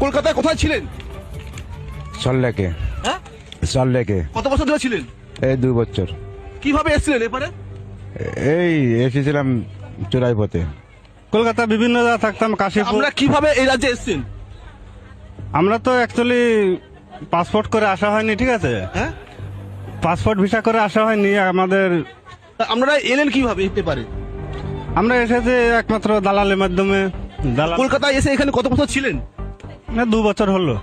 কলকাতায় কোথায় ছিলেন? সল্লেকে। হ্যাঁ, সল্লেকে। কত বছর ধরে ছিলেন? এই 2 বছর। কিভাবে এসেছিলেন এপারে? এই এসেছিলাম চোরাই পথে। কলকাতা বিভিন্ন জায়গা থাকতাম, কাশীপুর। আমরা কিভাবে এই রাজ্যে এসেছেন? আমরা তো অ্যাকচুয়ালি পাসপোর্ট করে আসা হয়নি, ঠিক আছে? হ্যাঁ, পাসপোর্ট ভিসা করে আসা হয়নি আমাদের। আপনারা এলেন কিভাবে এপারে? আমরা এসেছি একমাত্র দালালের মাধ্যমে। দালাল কলকাতায় এসে এখানে কত বছর ছিলেন? 2 বছর হলো।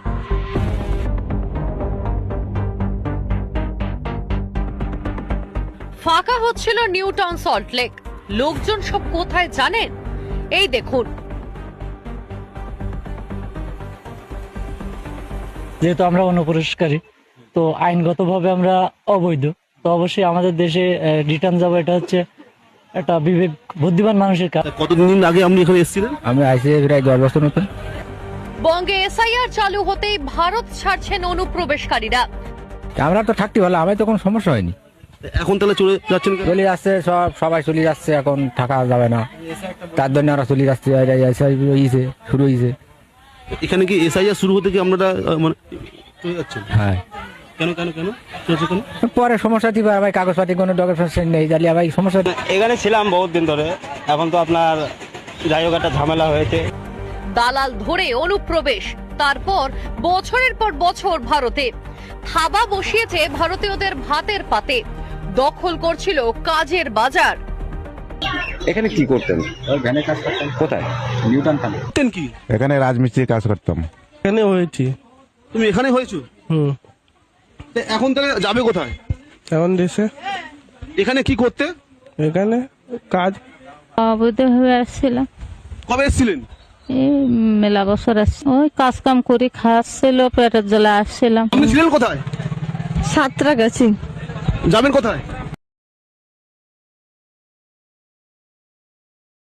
ফাঁকা হচ্ছিল নিউ টাউন সল্টলেক। লোকজন সব কোথায় জানেন? এই দেখুন। যেহেতু আমরা অনুপ্রবেশকারী, তো আইনগতভাবে আমরা অবৈধ, তো অবশ্যই আমাদের দেশে রিটার্ন যাবো, এটা হচ্ছে একটা বিবেক বুদ্ধিমান মানুষের কাজ। কতদিন আগে আপনি এখানে এসেছিলেন? আমি আইসি প্রায় 10 বছর মতন। বঙ্গে এসআইআর চালু হতেই ভারত ছাড়ছেন অনুপ্রবেশকারীরা। আমরা তো থাকতে ভালো, আমার তো কোনো সমস্যা হয়নি। এখন তাহলে চলে যাচ্ছেন কেন? চলে যাচ্ছে সবাই চলে যাচ্ছে, এখন থাকা যাবে না, তার জন্য আমরা চলে যাচ্ছি। শুরু হয়েছে। এখানে কি এসআইআর শুরু হতে কি আপনারা মানে চলে যাচ্ছেন? হ্যাঁ, কেন কেন কেন চলছে কেন? পরে সমস্যা দিবে ভাই, কাগজপাতি কোনো ডকুমেন্ট নেই, জ্বালিয়ে ভাই সমস্যা। এখানে ছিলাম বহুত দিন ধরে, এখন তো আপনার যাই হোক একটা ঝামেলা হয়েছে। দালাল ধরে অনুপ্রবেশ, তারপর বছরের পর বছর ভারতে থাবা বসিয়েছে ভারতীয়দের ভাতের পাতে, দখল করছিল কাজের বাজার। এখানে কি করতেন? ভ্যানে কাজ করতেন। কোথায়? নিউটাউন থানা। করতেন কি? এখানে রাজমিস্ত্রি কাজ করতাম। এখানে হয়েছি। তুমি এখানে হয়েছো? এখন তাহলে যাবে কোথায়? এখন দেশে। এখানে কি করতে? এখানে কাজ। অবৈধভাবে আসছিলাম। কবে এসেছিলেন? এই মেলা বছর আসছি, ওই কাজ কাম করি খাচ্ছিল, পেটের জ্বালা আসছিলাম। আপনি ছিলেন কোথায়? সাতটা গেছি। যাবেন কোথায়?